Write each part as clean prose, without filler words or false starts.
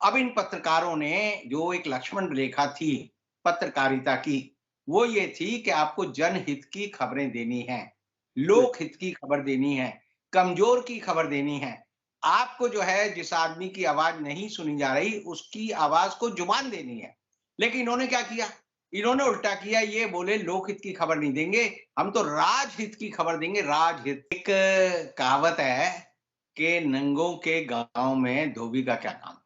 अब इन पत्रकारों ने जो एक लक्ष्मण रेखा थी पत्रकारिता की, वो ये थी कि आपको जनहित की खबरें देनी हैं, जी, लोक हित की खबर देनी है, कमजोर की खबर देनी है। आपको जो है जिस आदमी की आवाज नहीं सुनी जा रही, उसकी आवाज को जुबान देनी है। लेकिन इन्होंने क्या किया? इन्होंने उल्टा किया, ये बोले लोकहित की खबर नहीं देंगे, हम तो राजहित की खबर देंगे, राजहित। एक कहावत है कि नंगों के गाँव में धोबी का क्या काम?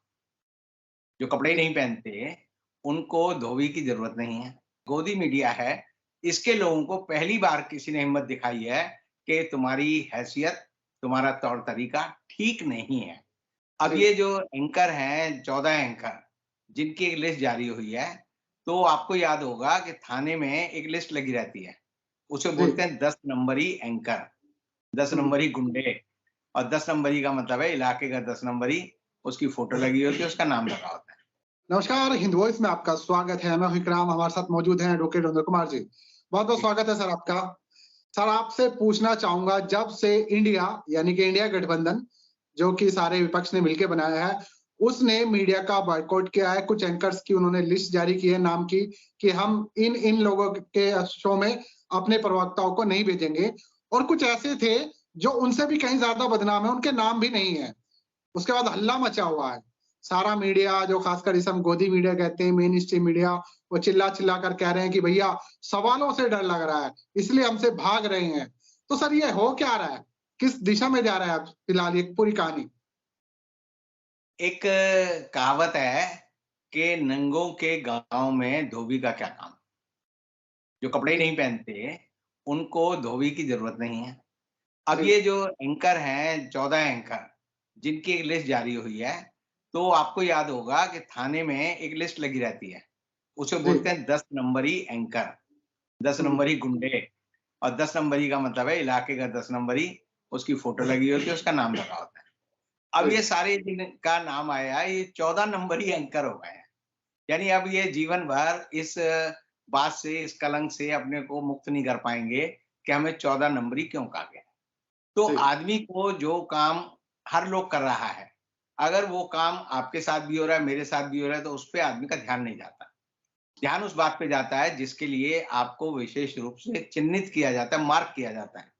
जो कपड़े ही जी, नहीं पहनते, उनको धोबी की ज़रूरत नहीं है। गोदी मीडिया है, इसके लोगों को पहली बार किसी ने हिम्मत दिखाई है कि तुम्हारी हैसियत, तुम्हारा तौर-तरीका ठीक नहीं है। अब जी, ये जो एंकर हैं, 14 एंकर, जिनकी एक लिस्ट जारी हुई है, तो आपको याद होगा कि थाने में एक लिस्ट लगी रहती है। उसे जी। बोलते हैं 10 नंबरी एंकर, 10 हुँ। नंबरी गुंडे और 10 नंबरी का मतलब है इलाके का 10 नंबरी, उसकी फ़ोटो लगी होती है, उसका नाम लगा होता है। नमस्कार, हिंद वॉइस में आपका स्वागत है। मैं हूँ इकराम, हमारे साथ मौजूद हैं एडवोकेट अनिल कुमार जी। बहुत-बहुत जी। स्वागत है सर आपका। सर आपसे पूछना चाहूँगा जब से इंडिया यानी कि इंडिया गठबंधन जो कि सारे विपक्ष ने मिलके बनाया है, उसने मीडिया का बॉयकॉट किया है। कुछ एंकर्स की उन्होंने लिस्ट जारी की है नाम की कि हम इन लोगों के शो में अपने प्रवक्ताओं को नहीं भेजेंगे और कुछ ऐसे थे जो उनसे भी कहीं ज़्यादा बदनाम है, उनके नाम भी नहीं है। उसके बाद हल्ला मचा हुआ है। सारा मीडिया जो खासकर जिसे हम गोदी मीडिया कहते हैं, मेन स्ट्रीम मीडिया, वो चिल्ला-चिल्ला कर कह रहे हैं कि भैया सवालों से डर लग रहा है, इसलिए हमसे भाग रहे हैं। तो सर ये हो क्या रहा है? किस दिशा में जा रहा है अब फिलहाल ये पूरी कहानी? एक कहावत है कि नंगों के गाँव में धोबी का क्या काम? जो कपड़े ही जी, नहीं पहनते, उनको धोबी की ज़रूरत नहीं है। अब जी, ये जो एंकर हैं, 14 एंकर, जिनकी एक लिस्ट जारी हुई है, तो आपको याद होगा कि थाने में एक लिस्ट लगी रहती है। उसे जी। बोलते हैं 10 नंबरी एंकर, 10 हुँ, नंबरी गुंडे और 10 नंबरी का मतलब है इलाके का 10 नंबरी, उसकी फ़ोटो लगी होती है, उसका नाम लगा होता है। अब जी, ये सारे जिनका नाम आया, ये 14 नंबरी एंकर हो गए हैं। यानी अब ये जीवन भर इस बात से, इस कलंक से अपने को मुक्त नहीं कर पाएँगे कि हमें 14 नंबरी क्यों कहा गया। तो जी, आदमी को जो काम हर लोग कर रहा है, अगर वो काम आपके साथ भी हो रहा है, मेरे साथ भी हो रहा है, तो उस पे आदमी का ध्यान नहीं जाता। ध्यान उस बात पे जाता है जिसके लिए आपको विशेष रूप से चिन्हित किया जाता है, मार्क किया जाता है।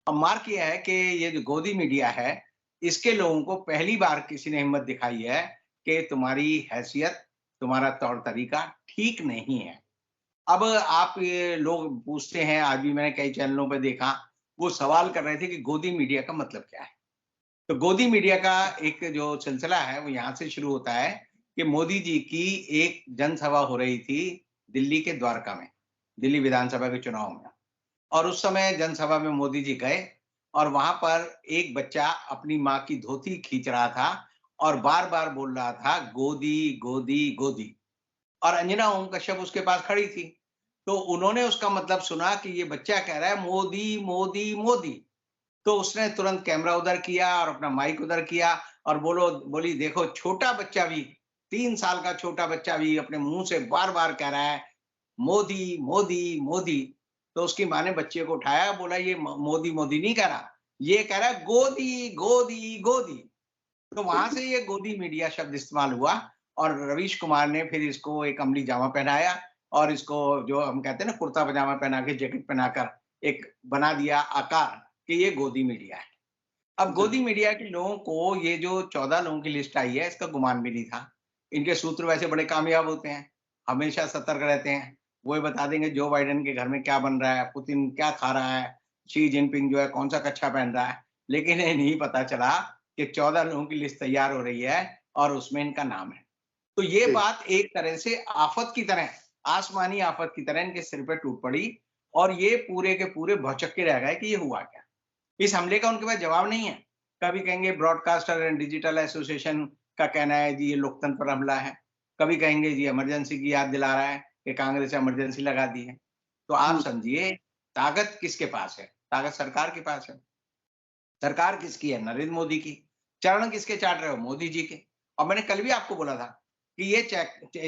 अब मार्क ये है कि ये जो गोदी मीडिया है, इसके लोगों को पहली बार किसी ने हिम्मत दिखाई है कि तुम्हारी हैसियत, तुम्हारा तौर-तरीका ठीक नहीं है। अब आप ये लोग पूछते हैं, आज भी मैंने कई चैनलों पे देखा, वो सवाल कर रहे थे कि गोदी मीडिया का मतलब क्या है? तो गोदी मीडिया का एक जो सिलसिला है, वो यहाँ से शुरू होता है कि मोदी जी की एक जनसभा हो रही थी दिल्ली के द्वारका में, दिल्ली विधानसभा के चुनाव में। और उस समय जनसभा में मोदी जी गए और वहाँ पर एक बच्चा अपनी माँ की धोती खींच रहा था और बार-बार बोल रहा था, "गोदी, गोदी, गोदी।" और अंजना ओम कश्यप उसके पास खड़ी थी। तो उन्होंने उसका मतलब सुना कि ये बच्चा कह रहा है मोदी, मोदी, मोदी। तो उसने तुरंत कैमरा उधर किया और अपना माइक उधर किया और बोली देखो छोटा बच्चा भी 3 साल का छोटा बच्चा भी अपने मुँह से बार-बार कह रहा है मोदी, मोदी, मोदी। तो उसकी माँ ने बच्चे को उठाया, बोला ये मोदी, मोदी नहीं कह रहा, ये कह रहा है गोदी, गोदी, गोदी। तो वहाँ से ये गोदी मीडिया शब्द इस्तेमाल हुआ और रवीश कुमार ने फिर इसको एक अमली जामा पहनाया और इसको जो हम कहते हैं ना कुर्ता पजामा पहना के जैकेट पहनाकर एक बना दिया आकार कि ये गोदी मीडिया है। अब जी, गोदी मीडिया के लोगों को ये जो 14 लोगों की लिस्ट आई है, इसका गुमान भी नहीं था। इनके सूत्र वैसे बड़े कामयाब होते हैं, हमेशा सतर्क रहते हैं। वो ये बता देंगे जो बाइडेन के घर में क्या बन रहा है, पुतिन क्या खा रहा है, शी जिनपिंग जो है कौन-सा कच्छा पहन रहा है। लेकिन ये नहीं पता चला कि 14 लोगों की लिस्ट तैयार हो रही है और उसमें इनका नाम है। तो ये जी, बात एक तरह से आफ़त की तरह, आसमानी आफ़त की तरह इनके सिर पे टूट पड़ी और ये पूरे के पूरे भौचक्के रह गए कि ये हुआ क्या? इस हमले का उनके पास जवाब नहीं है। कभी कहेंगे ब्रॉडकास्टर एंड डिजिटल एसोसिएशन का कहना है जी ये लोकतंत्र पर हमला है। कभी कहेंगे जी इमरजेंसी की याद दिला रहा है कि कांग्रेस इमरजेंसी लगा दी है। तो आप हुँ, समझिए ताकत किसके पास है? ताकत सरकार के पास है। सरकार किसकी है? नरेंद्र मोदी की। चरण किसके चाट रहे हो? मोदी जी के। और मैंने कल भी आपको बोला था कि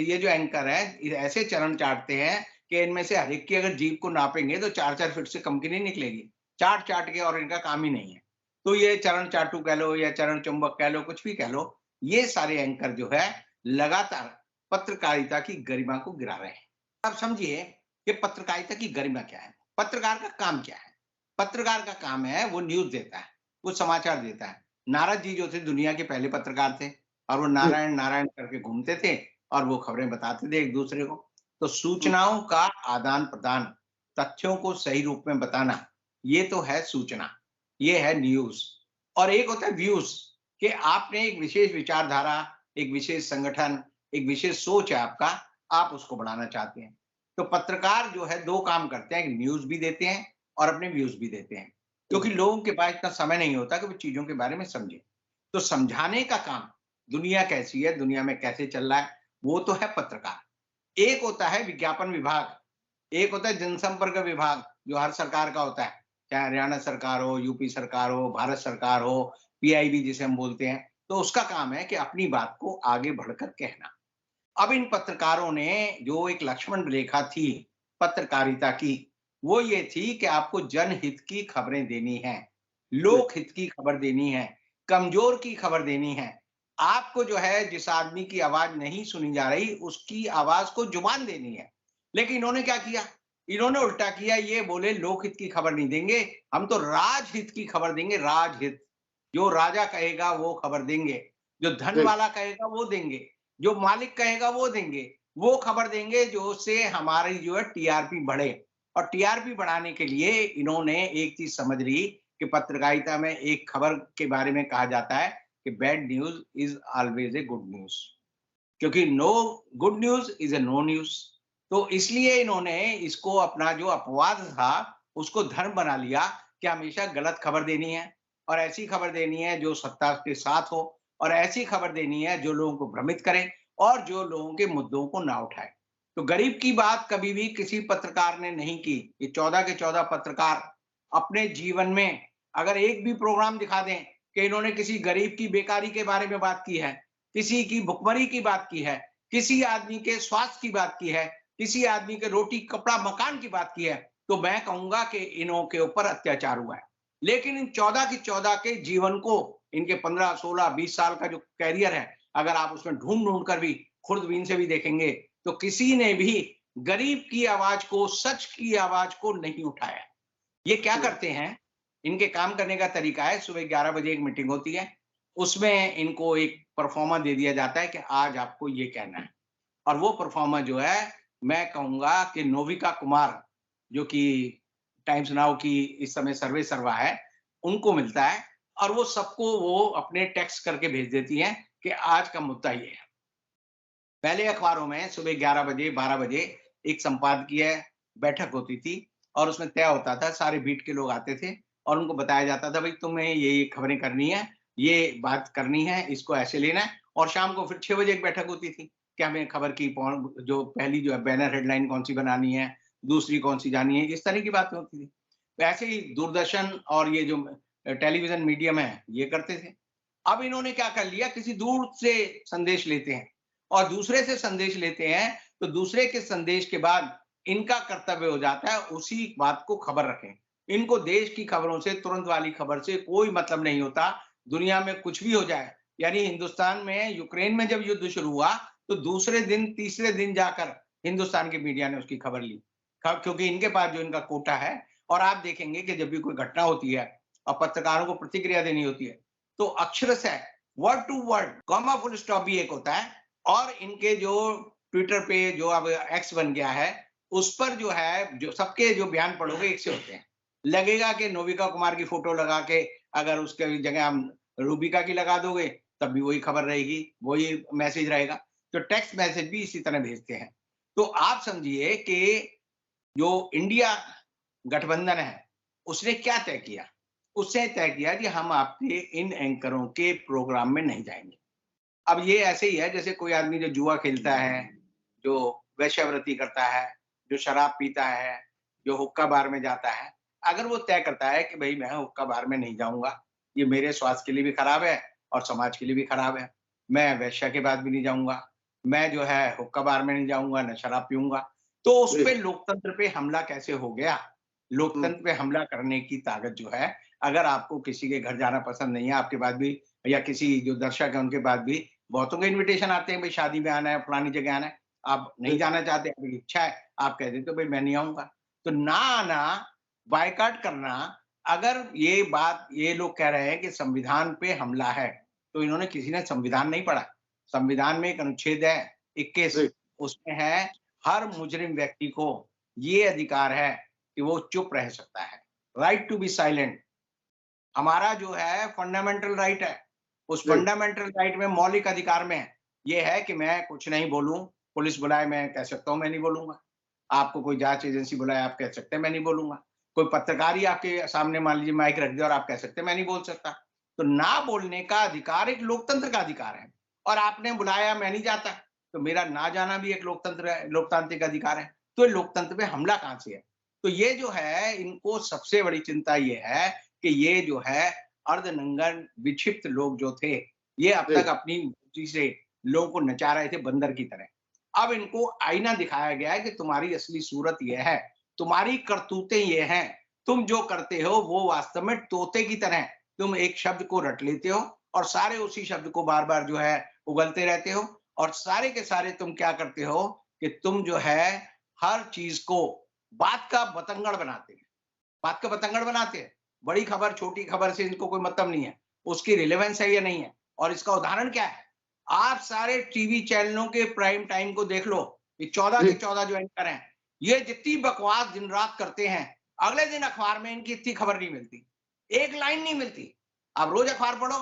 ये जो एंकर हैं, ये ऐसे चरण चाटते हैं कि इनमें से हर एक की अगर जीभ को नापेंगे तो 4-4 फीट से कम की नहीं निकलेगी। चाट-चाट के और इनका काम ही नहीं है। तो ये चरण चाटू कह लो या चरण चुंबक कह लो, कुछ भी कह लो, ये सारे एंकर जो है, लगातार पत्रकारिता की गरिमा को गिरा रहे हैं। आप समझिए कि पत्रकारिता की गरिमा क्या है? पत्रकार का काम क्या है? पत्रकार का काम है वो न्यूज़ देता है, वो समाचार देता है। नारद जी जो थे दुनिया के पहले पत्रकार थे और वो जी, नारायण, नारायण करके घूमते थे और वो खबरें बताते थे एक-दूसरे को। तो हुँ, सूचनाओं का आदान-प्रदान, तथ्यों को सही रूप में बताना, ये तो है सूचना, ये है न्यूज़। और एक होता है व्यूज़ कि आपने एक विशेष विचारधारा, एक विशेष संगठन, एक विशेष सोच है आपका, आप उसको बढ़ाना चाहते हैं। तो पत्रकार जो है 2 काम करते हैं, न्यूज़ भी देते हैं और अपने व्यूज़ भी देते हैं। क्योंकि जी, लोगों के पास इतना समय नहीं होता कि वो चीज़ों के बारे में समझें। तो समझाने का काम, दुनिया कैसी है, दुनिया में कैसे चल रहा है, वो तो है पत्रकार। एक होता है विज्ञापन विभाग, एक होता है जनसंपर्क विभाग, जो हर सरकार का होता है, चाहे हरियाणा सरकार हो, यूपी सरकार हो, भारत सरकार हो, पीआईबी जिसे हम बोलते हैं, तो उसका काम है कि अपनी बात को आगे बढ़कर कहना। अब इन पत्रकारों ने जो एक लक्ष्मण रेखा थी पत्रकारिता की, वो ये थी कि आपको जनहित की खबरें देनी हैं, जी, लोकहित की खबर देनी है, कमजोर की खबर देनी है। आपको जो है जिस आदमी की आवाज नहीं सुनी जा रही, उसकी आवाज को जुबान देनी है। लेकिन इन्होंने क्या किया? इन्होंने उल्टा किया, ये बोले लोकहित की खबर नहीं देंगे, हम तो राजहित की खबर देंगे, राजहित। जो राजा कहेगा वो खबर देंगे, जो धन जी, वाला कहेगा वो देंगे, जो मालिक कहेगा वो देंगे, वो खबर देंगे जो उससे हमारी जो है टीआरपी बढ़े। और टीआरपी बढ़ाने के लिए इन्होंने एक चीज समझ ली कि पत्रकारिता में एक खबर के बारे में कहा जाता है कि bad news is always a good news, क्योंकि no good news is a no news. तो इसलिए इन्होंने इसको अपना जो अपवाद था उसको धर्म बना लिया कि हमेशा गलत खबर देनी है और ऐसी खबर देनी है जो सत्ता के साथ हो और ऐसी खबर देनी है जो लोगों को भ्रमित करे और जो लोगों के मुद्दों को ना उठाए। तो गरीब की बात कभी भी किसी पत्रकार ने नहीं की। ये 14 के 14 पत्रकार अपने जीवन में अगर एक भी प्रोग्राम दिखा दें कि इन्होंने किसी गरीब की बेकारी के बारे में बात की है, किसी की भुखमरी की बात की है, किसी आदमी के स्वास्थ्य की बात की है, किसी आदमी के रोटी, कपड़ा, मकान की बात की है, तो मैं कहूँगा कि इन्हों के ऊपर अत्याचार हुआ है। लेकिन इन 14 की 14 के जीवन को, इनके 15, 16, 20 साल का जो करियर है, अगर आप उसमें ढूँढ-ढूँढ कर भी, खुर्दबीन से भी देखेंगे, तो किसी ने भी गरीब की आवाज़ को, सच की आवाज़ को नहीं उठाया। ये क्या जी, करते हैं, इनके काम करने का तरीका है, सुबह 11 बजे एक मीटिंग होती है, उसमें इनको एक परफॉर्मा दे दिया जाता है कि आज आपको ये कहना है। और वो परफॉर्मा जो है, मैं कहूँगा कि नोविका कुमार, जो कि टाइम्स नाउ की इस समय सर्वे सर्वा है, उनको मिलता है और वो सबको वो अपने टेक्स्ट करके भेज देती हैं कि आज का मुद्दा ये है। पहले अखबारों में सुबह 11 बजे, 12 बजे एक संपादकीय बैठक होती थी और उसमें तय होता था, सारे बीट के लोग आते थे और उनको बताया जाता था, भई तुम्हें ये खबरें करनी है, ये बात करनी है, इसको ऐसे लेना है और शाम को फिर 6 बजे एक बैठक होती थी कि हमें खबर की जो पहली जो है बैनर हेडलाइन कौन-सी बनानी है, दूसरी कौन-सी जानी है, इस तरह की बातें होती थी। वैसे ही दूरदर्शन और ये जो टेलीविज़न मीडियम है, ये करते थे। अब इन्होंने क्या कर लिया, किसी दूर से संदेश लेते हैं और दूसरे से संदेश लेते हैं, तो दूसरे के संदेश के बाद इनका कर्तव्य हो जाता है उसी बात को खबर रखें। इनको देश की खबरों से, तुरंत वाली खबर से कोई मतलब नहीं होता, दुनिया में कुछ भी हो जाए। यानी हिंदुस्तान में यूक्रेन में जब युद्ध शुरू हुआ, तो दूसरे दिन, तीसरे दिन जाकर हिंदुस्तान की मीडिया ने उसकी खबर ली। क्योंकि इनके पास जो इनका कोटा है और आप देखेंगे कि जब भी कोई घटना होती है और पत्रकारों को प्रतिक्रिया देनी होती है, तो अक्षरशः word to word, comma full stop भी एक होता है और इनके जो ट्विटर पे जो अब एक्स बन गया है, उस पर जो है, जो सबके जो बयान पढ़ोगे एक से होते हैं। लगेगा कि नोबिका कुमार की फोटो लगा के अगर उसके जगह हम रूबिका की लगा दोगे, तब भी वही खबर रहेगी, वही मैसेज रहेगा। तो टेक्स्ट मैसेज भी इसी तरह भेजते हैं। तो आप समझिए कि जो इंडिया गठबंधन है, उसने क्या तय किया? उसने तय किया कि हम आपके इन एंकरों के प्रोग्राम में नहीं जाएँगे। अब ये ऐसे ही है जैसे कोई आदमी जो जुआ खेलता है, जो वेश्यावृत्ति करता है, जो शराब पीता है, जो हुक्का बार में जाता है। अगर वो तय करता है कि भई मैं हुक्का बार में नहीं जाऊँगा, ये मेरे स्वास्थ्य के लिए भी खराब है और समाज के लिए भी खराब है। मैं वेश्या के पास भी नहीं जाऊँगा, मैं जो है हुक्का बार में नहीं जाऊँगा, ना शराब पीऊँगा। तो उस जी, पे लोकतंत्र पे हमला कैसे हो गया? हुँ, लोकतंत्र पे हमला करने की ताकत जो है, अगर आपको किसी के घर जाना पसंद नहीं है, आपके पास भी या किसी जो दर्शक हैं उनके पास भी बहुतों के इन्विटेशन आते हैं, भाई शादी में आना है, फलानी जगह आना है। आप नहीं जाना चाहते, आपकी इच्छा है, आप कह देते हो भाई मैं नहीं आऊँगा। तो ना आना, बायकॉट करना, अगर ये बात ये लोग कह रहे हैं कि संविधान पे हमला है, तो इन्होंने किसी ने संविधान नहीं पढ़ा। संविधान में एक अनुच्छेद है 21, जी, उसमें है हर मुजरिम व्यक्ति को ये अधिकार है कि वो चुप रह सकता है। राइट टू बी साइलेंट हमारा जो है फंडामेंटल राइट है। उस जी, फंडामेंटल राइट में मौलिक अधिकार में ये है कि मैं कुछ नहीं बोलूँ, पुलिस बुलाए मैं कह सकता हूँ मैं नहीं बोलूँगा। आपको कोई जाँच एजेंसी बुलाए आप कह सकते हैं मैं नहीं बोलूँगा। कोई पत्रकार ही आपके सामने मान लीजिए माइक रख दे और आप कह सकते हैं मैं नहीं बोल सकता। तो ना बोलने का अधिकार एक लोकतंत्र का अधिकार है और आपने बुलाया मैं नहीं जाता, तो मेरा ना जाना भी एक लोकतांत्रिक अधिकार है। तो लोकतंत्र पे हमला कहाँ से है? तो ये जो है इनको सबसे बड़ी चिंता ये है कि ये जो है अर्धनंगन विक्षिप्त लोग जो थे, ये अब जी, तक अपनी मर्ज़ी से लोगों को नचा रहे थे बंदर की तरह। अब इनको आईना दिखाया गया है कि तुम्हारी असली सूरत ये है, तुम्हारी करतूतें ये हैं, तुम जो करते हो वो वास्तव में तोते की तरह है। तुम एक शब्द को रट लेते हो और सारे उसी शब्द को बार-बार जो है उगलते रहते हो और सारे के सारे तुम क्या करते हो कि तुम जो है हर चीज़ को बात का बतंगड़ बनाते हैं। बात का बतंगड़ बनाते हैं। बड़ी खबर, छोटी खबर से इनको कोई मतलब नहीं है। उसकी रिलेवेंस है या नहीं है। और इसका उदाहरण क्या है? आप सारे टीवी चैनलों के प्राइम टाइम को देख लो। ये 14 के जी, 14 जो एंकर हैं, ये जितनी बकवास दिन-रात करते हैं, अगले दिन अखबार में इनकी इतनी खबर नहीं मिलती। एक लाइन नहीं मिलती। आप रोज़ अखबार पढ़ो,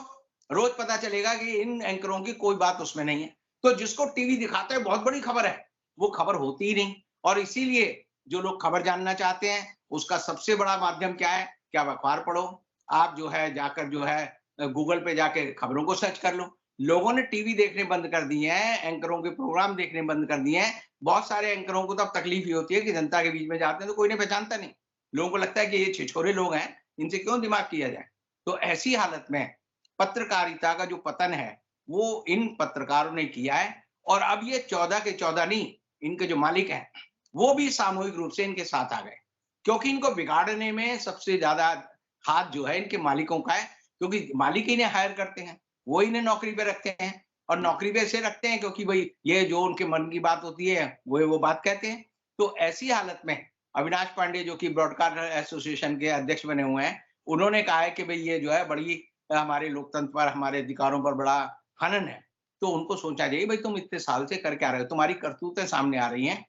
रोज़ पता चलेगा कि इन एंकरों की कोई बात उसमें नहीं है। तो जिसको टीवी दिखाता है बहुत बड़ी खबर है, वो खबर होती ही नहीं। और इसीलिए जो लोग खबर जानना चाहते हैं, उसका सबसे बड़ा माध्यम क्या है कि आप अखबार पढ़ो, आप जो है जाकर जो है गूगल पे जाके खबरों को सर्च कर लो। लोगों ने टीवी देखने बंद कर दिए हैं, एंकरों के प्रोग्राम देखने बंद कर दिए हैं। बहुत सारे एंकरों को तो अब तकलीफ ये होती है कि जनता के बीच में जाते हैं तो कोई इन्हें पहचानता नहीं। लोगों को लगता है कि ये छिछोरे लोग हैं, इनसे क्यों दिमाग किया जाए? तो ऐसी हालत में पत्रकारिता का जो पतन है, वो इन पत्रकारों ने किया है और अब ये 14 के 14 नहीं, इनके जो मालिक हैं, वो भी सामूहिक रूप से इनके साथ आ गए। क्योंकि इनको बिगाड़ने में सबसे ज़्यादा हाथ जो है इनके मालिकों का है, क्योंकि मालिक ही इन्हें हायर करते हैं, वो इन्हें नौकरी पे रखते हैं और नौकरी पे इसलिए रखते हैं क्योंकि भई ये जो उनके मन की बात होती है, वो बात कहते हैं। तो ऐसी हालत में अविनाश पांडे जो कि ब्रॉडकास्टर एसोसिएशन के अध्यक्ष बने हुए हैं, उन्होंने कहा है कि भई ये जो है बड़ी हमारे लोकतंत्र पर, हमारे अधिकारों पर बड़ा हनन है। तो उनको सोचना चाहिए भई तुम इतने साल से कर क्या रहे हो? तुम्हारी करतूतें सामने आ रही हैं।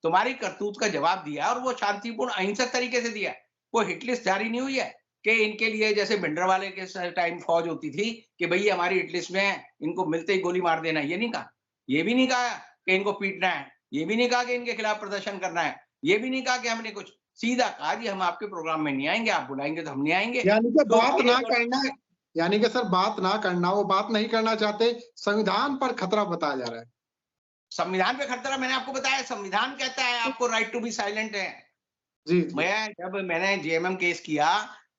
तुम्हारी करतूत का जवाब दिया और वो शांतिपूर्ण अहिंसक तरीके से दिया। कोई हिट लिस्ट जारी नहीं हुई है कि इनके लिए जैसे भिंडरवाले के टाइम फौज होती थी कि भई हमारी हिट लिस्ट में है, इनको मिलते ही गोली मार देना, ये नहीं कहा। ये भी नहीं कहा कि इनको पीटना है, ये भी नहीं कहा कि इनके खिलाफ प्रदर्शन करना है, ये भी नहीं कहा कि हमने कुछ सीधा कहा जी हम आपके प्रोग्राम में नहीं आएँगे, आप बुलाएँगे तो हम नहीं आएँगे। यानी कि तो बात ये ना जो करना यानी कि सर बात ना करना, वो बात नहीं करना चाहते, संविधान पर खतरा बताया जा रहा है। संविधान पे खतरा मैंने आपको बताया संविधान कहता है आपको राइट टू बी साइलेंट है। जी, जी, मैंने जेएमएम केस किया,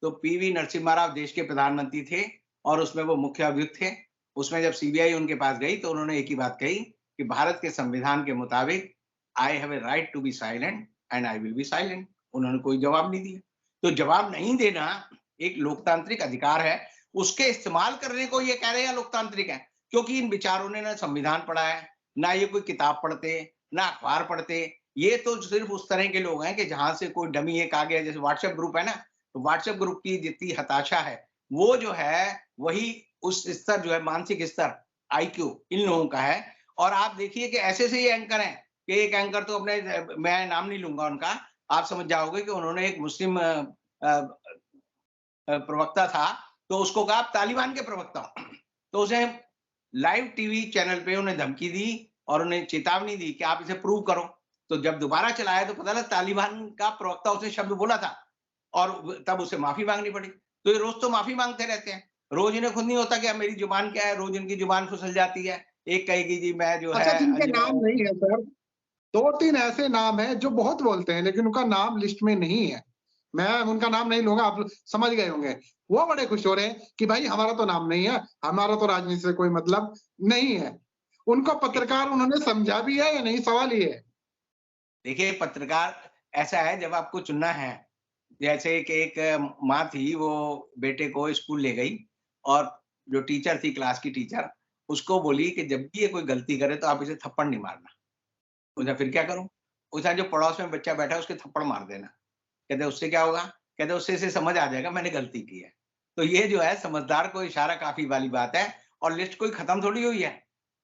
तो पीवी नरसिम्हा राव देश के प्रधानमंत्री थे और उसमें वो मुख्य अभियुक्त थे। उसमें जब सीबीआई उनके पास गई, तो उन्होंने एक ही बात कही कि भारत के संविधान के मुताबिक I have a right to be silent and I will be silent. उन्होंने कोई जवाब नहीं दिया। तो जवाब नहीं देना एक लोकतांत्रिक अधिकार है, उसके इस्तेमाल करने को ये कह रहे हैं लोकतांत्रिक है, क्योंकि इन बेचारों ने ना संविधान पढ़ा है, ना ये कोई किताब पढ़ते, ना अखबार पढ़ते। ये तो सिर्फ उस तरह के लोग हैं कि जहां से कोई डमी एक आ गया, जैसे व्हाट्सएप ग्रुप है ना, तो व्हाट्सएप ग्रुप की जितनी हताशा है वो जो है वही उस स्तर जो है मानसिक स्तर आईक्यू इन लोगों का है। और आप देखिए कि ऐसे से ये एंकर हैं कि एक एंकर तो अपने मैं नाम नहीं लूंगा उनका, आप समझ जाओगे कि उन्होंने एक मुस्लिम प्रवक्ता था, तो उसको कहा आप तालिबान के प्रवक्ता हो। तो उसे लाइव टीवी चैनल पे उन्हें धमकी दी और उन्हें चेतावनी दी कि आप इसे प्रूव करो। तो जब दोबारा चलाया तो पता लगा तालिबान का प्रवक्ता उसने शब्द बोला था और तब उसे माफी मांगनी पड़ी। तो ये रोज तो माफी मांगते रहते हैं। रोज इन्हें खुद नहीं होता कि अब मेरी जुबान क्या है, रोज इनकी जुबान फिसल जाती है। एक कहेगी जी मैं जो अच्छा है जिनके नाम अजमेर। नहीं है सर, 2-3 ऐसे नाम हैं जो बहुत बोलते हैं, लेकिन उनका नाम लिस्ट में नहीं है। मैं उनका नाम नहीं लूँगा, आप समझ गए होंगे। वो बड़े खुश हो रहे हैं कि भाई हमारा तो नाम नहीं है, हमारा तो राजनीति से कोई मतलब नहीं है। उनको पत्रकार उन्होंने समझा भी है या नहीं, सवाल ये है? देखिए पत्रकार ऐसा है जब आपको चुनना है, जैसे कि एक माँ थी वो बेटे को स्कूल ले गई और जो टीचर थी क्लास की टीचर, उसको बोली कि जब भी ये कोई गलती करे तो आप इसे थप्पड़ नहीं मारना। पूछा फिर क्या करूँ? पूछा जो पड़ोस में बच्चा बैठा है उसके थप्पड़ मार देना। कहते उससे क्या होगा? कहते उससे इसे समझ आ जाएगा मैंने गलती की है। तो ये जो है समझदार को इशारा काफ़ी वाली बात है और लिस्ट कोई खत्म थोड़ी हुई है।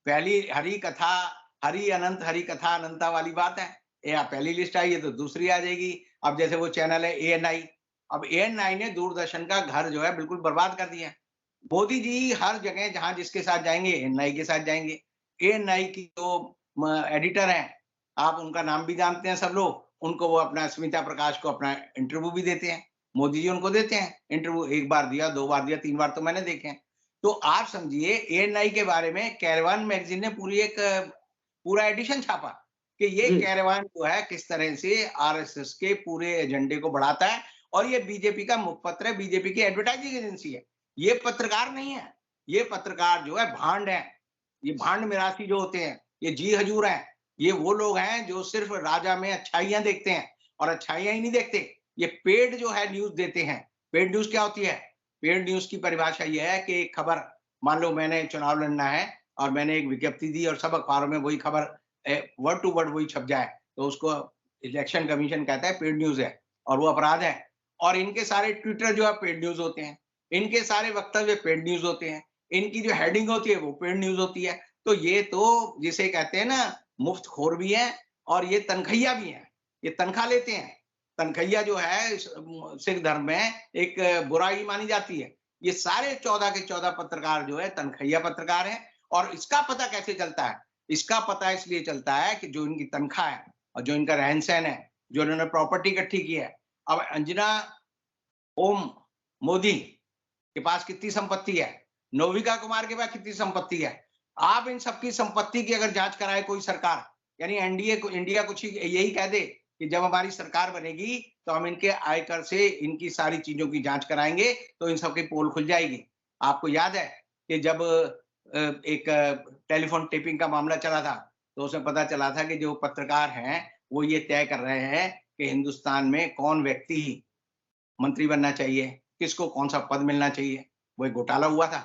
पहली हरि कथा हरि अनंत हरि कथा अनंता वाली बात है। या पहली लिस्ट आई है तो दूसरी आ जाएगी। अब जैसे वो चैनल है एएनआई, अब एएनआई ने दूरदर्शन का घर जो है बिल्कुल बर्बाद कर दिया है। मोदी जी हर जगह जहाँ जिसके साथ जाएँगे एएनआई के साथ जाएँगे। एएनआई की जो एडिटर हैं, आप उनका नाम भी जानते हैं सब लोग, उनको वो अपना स्मिता प्रकाश को अपना इंटरव्यू भी देते हैं। मोदी जी उनको देते हैं इंटरव्यू 1 बार दिया, 2 बार दिया, 3 बार तो मैंने देखे हैं। तो आप समझिए एएनआई के बारे में कैरवान मैगज़ीन ने पूरी एक पूरा एडिशन छापा कि ये जी, कैरवान जो है किस तरह से आरएसएस के पूरे एजेंडे को बढ़ाता है और ये बीजेपी का मुखपत्र है, बीजेपी की एडवर्टाइजिंग एजेंसी है। ये पत्रकार नहीं है, ये पत्रकार जो है भांड है। ये भांड मिरासी जो होते हैं, ये जी हजूर हैं। ये वो लोग हैं जो सिर्फ राजा में अच्छाइयाँ देखते हैं और अच्छाइयाँ ही नहीं देखते। ये पेड जो है न्यूज़ देते हैं। पेड न्यूज़ क्या होती है? पेड न्यूज़ की परिभाषा ये है कि एक खबर मान लो मैंने चुनाव लड़ना है और मैंने एक विज्ञप्ति दी और सब अखबारों में वही खबर वर्ड टू वर्ड वही छप जाए, तो उसको इलेक्शन कमीशन कहता है पेड न्यूज़ है और वो अपराध है। और इनके सारे ट्विटर जो है पेड न्यूज़ होते हैं। इनके सारे वक्तव्य पेड न्यूज़ होते हैं। इनकी जो हेडिंग होती है वो पेड न्यूज़ होती है। तो ये तो जिसे कहते हैं ना मुफ्तखोर भी हैं और ये तनखैया भी हैं। ये तनख्वाह लेते हैं। तनखैया जो है सिख धर्म में एक बुराई मानी जाती है। ये सारे 14 के 14 पत्रकार जो है तनखैया पत्रकार हैं और इसका पता कैसे चलता है? इसका पता इसलिए चलता है कि जो इनकी तनख्वाह है और जो इनका रहन-सहन है, जो इन्होंने प्रॉपर्टी इकट्ठी की है। अब अंजना ओम मोदी के पास कितनी संपत्ति है, नोविका कुमार के पास कितनी संपत्ति है। आप इन सबकी संपत्ति की अगर जाँच कराए कोई सरकार, यानी एनडीए को इंडिया कुछ ही यही कह दे कि जब हमारी सरकार बनेगी, तो हम इनके आयकर से इनकी सारी चीज़ों की जाँच कराएँगे, तो इन सब की पोल खुल जाएगी। आपको याद है कि जब एक टेलीफ़ोन टेपिंग का मामला चला था, तो उसमें पता चला था कि जो पत्रकार हैं, वो ये तय कर रहे हैं कि हिंदुस्तान में कौन व्यक्ति मंत्री बनना चाहिए, किसको कौन-सा पद मिलना चाहिए। वो एक घोटाला हुआ था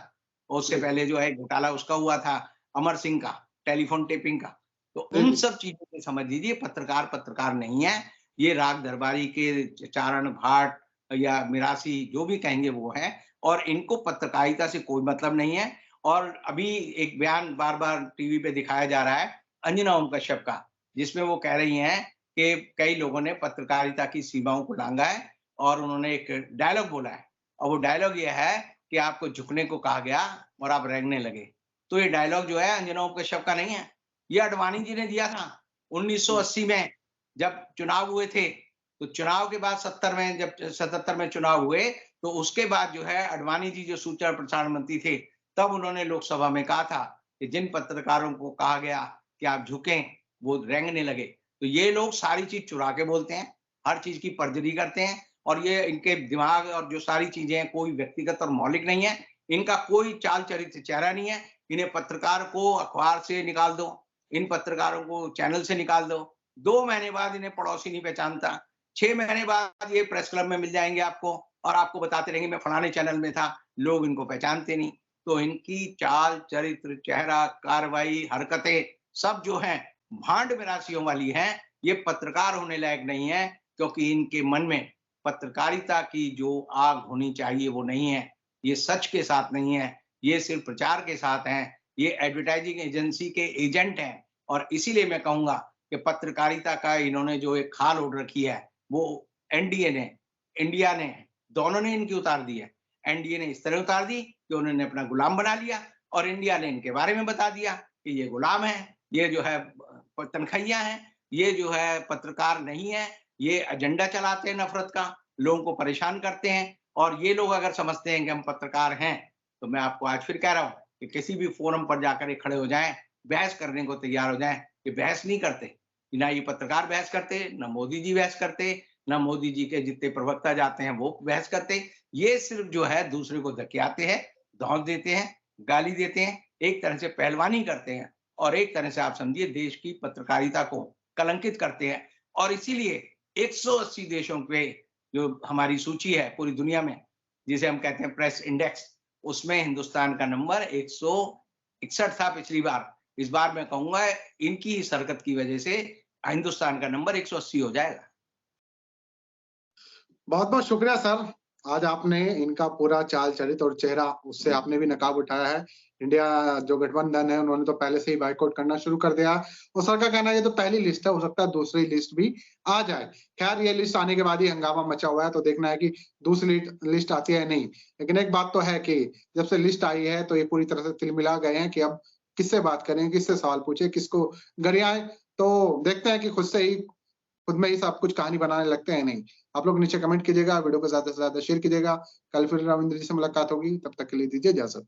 और उससे जी, पहले जो है घोटाला उसका हुआ था अमर सिंह का, टेलीफ़ोन टेपिंग का। तो जी, उन जी, सब चीज़ों को समझ लीजिए पत्रकार, पत्रकार नहीं है। ये राग दरबारी के चारण भाट या मिरासी जो भी कहेंगे वो हैं और इनको पत्रकारिता से कोई मतलब नहीं है। और अभी एक बयान बार-बार टीवी पे दिखाया जा रहा है अंजना ओम कश्यप का, जिसमें वो कह रही हैं कि कई लोगों ने पत्रकारिता की सीमाओं को लांघा है और उन्होंने एक डायलॉग बोला है और वो डायलॉग ये है कि आपको झुकने को कहा गया और आप रेंगने लगे। तो ये डायलॉग जो है अंजना ओम कश्यप का नहीं है, ये आडवाणी जी ने दिया था 1980 में जब चुनाव हुए थे। तो चुनाव के बाद 70 में जब 77 में चुनाव हुए, तो उसके बाद जो है आडवाणी जी जो सूचना प्रसारण मंत्री थे, तब उन्होंने लोकसभा में कहा था कि जिन पत्रकारों को कहा गया कि आप झुकें, वो रेंगने लगे। तो ये लोग सारी चीज़ चुरा के बोलते हैं, हर चीज़ की पर्जरी करते हैं और ये इनके दिमाग और जो सारी चीज़ें हैं कोई व्यक्तिगत और मौलिक नहीं है। इनका कोई चाल चरित्र चेहरा नहीं है। इन्हें पत्रकार को अखबार से निकाल दो, इन पत्रकारों को चैनल से निकाल दो। 2 महीने बाद इन्हें पड़ोसी नहीं पहचानता, 6 महीने बाद ये प्रेस क्लब में मिल जाएँगे आपको और आपको बताते रहेंगे मैं फलाने चैनल में था, लोग इनको पहचानते नहीं। तो इनकी चाल, चरित्र, चेहरा, कार्रवाई, हरकतें सब जो हैं भांड मिरासियों वाली हैं। ये पत्रकार होने लायक नहीं है क्योंकि इनके मन में पत्रकारिता की जो आग होनी चाहिए वो नहीं है। ये सच के साथ नहीं है, ये सिर्फ़ प्रचार के साथ हैं, ये एडवर्टाइज़िंग एजेंसी के एजेंट हैं और इसीलिए मैं कहूँगा कि पत्रकारिता का इन्होंने जो एक खाल ओढ़ रखी है, वो एनडीए ने, इंडिया ने, दोनों ने इनकी उतार दी है। एनडीए ने इस तरह उतार दी कि उन्होंने अपना गुलाम बना लिया और इंडिया ने इनके बारे में बता दिया कि ये गुलाम हैं, ये जो है तनखैया हैं, ये जो है पत्रकार नहीं है, ये एजेंडा चलाते हैं नफ़रत का, लोगों को परेशान करते हैं और ये लोग अगर समझते हैं कि हम पत्रकार हैं, तो मैं आपको आज फिर कह रहा हूँ कि किसी भी फ़ोरम पर जाकर ये खड़े हो जाएँ, बहस करने को तैयार हो जाएँ, ये बहस नहीं करते। ना ये पत्रकार बहस करते, ना मोदी जी बहस करते, ना मोदी जी के जितने प्रवक्ता जाते हैं वो बहस करते। ये सिर्फ़ जो है दूसरे को धकियाते हैं, धौंस देते हैं, गाली देते हैं, एक तरह से पहलवानी करते हैं और एक तरह से आप समझिए देश की पत्रकारिता को कलंकित करते हैं और इसीलिए 180 देशों पे जो हमारी सूची है पूरी दुनिया में, जिसे हम कहते हैं प्रेस इंडेक्स, उसमें हिंदुस्तान का नंबर 61 था पिछली बार। इस बार मैं कहूँगा इनकी इस हरकत की वजह से हिंदुस्तान का नंबर 180 हो जाएगा। बहुत-बहुत शुक्रिया सर। आज आपने इनका पूरा चाल-चलित और चेहरा उससे आपने भी नकाब उठाया है। इंडिया जो गठबंधन है उन्होंने तो पहले से ही बॉयकॉट करना शुरू कर दिया। और सर का कहना है ये तो पहली लिस्ट है, हो सकता है दूसरी लिस्ट भी आ जाए। खैर ये लिस्ट आने के बाद ही हंगामा मचा हुआ है, तो देखना है कि दूसरी लिस्ट आती है या नहीं। लेकिन एक बात तो है कि जब से लिस्ट आई है तो ये पूरी तरह से तिलमिला गए हैं कि अब किससे बात करें, किससे सवाल पूछें, किसको गरियाएँ। तो देखते हैं कि खुद में ही सब कुछ कहानी बनाने लगते हैं नहीं। आप लोग नीचे कमेंट कीजिएगा, वीडियो को ज़्यादा से ज़्यादा शेयर कीजिएगा। कल फिर रविंद्र जी से मुलाकात होगी, तब तक के लिए दीजिए इजाज़त।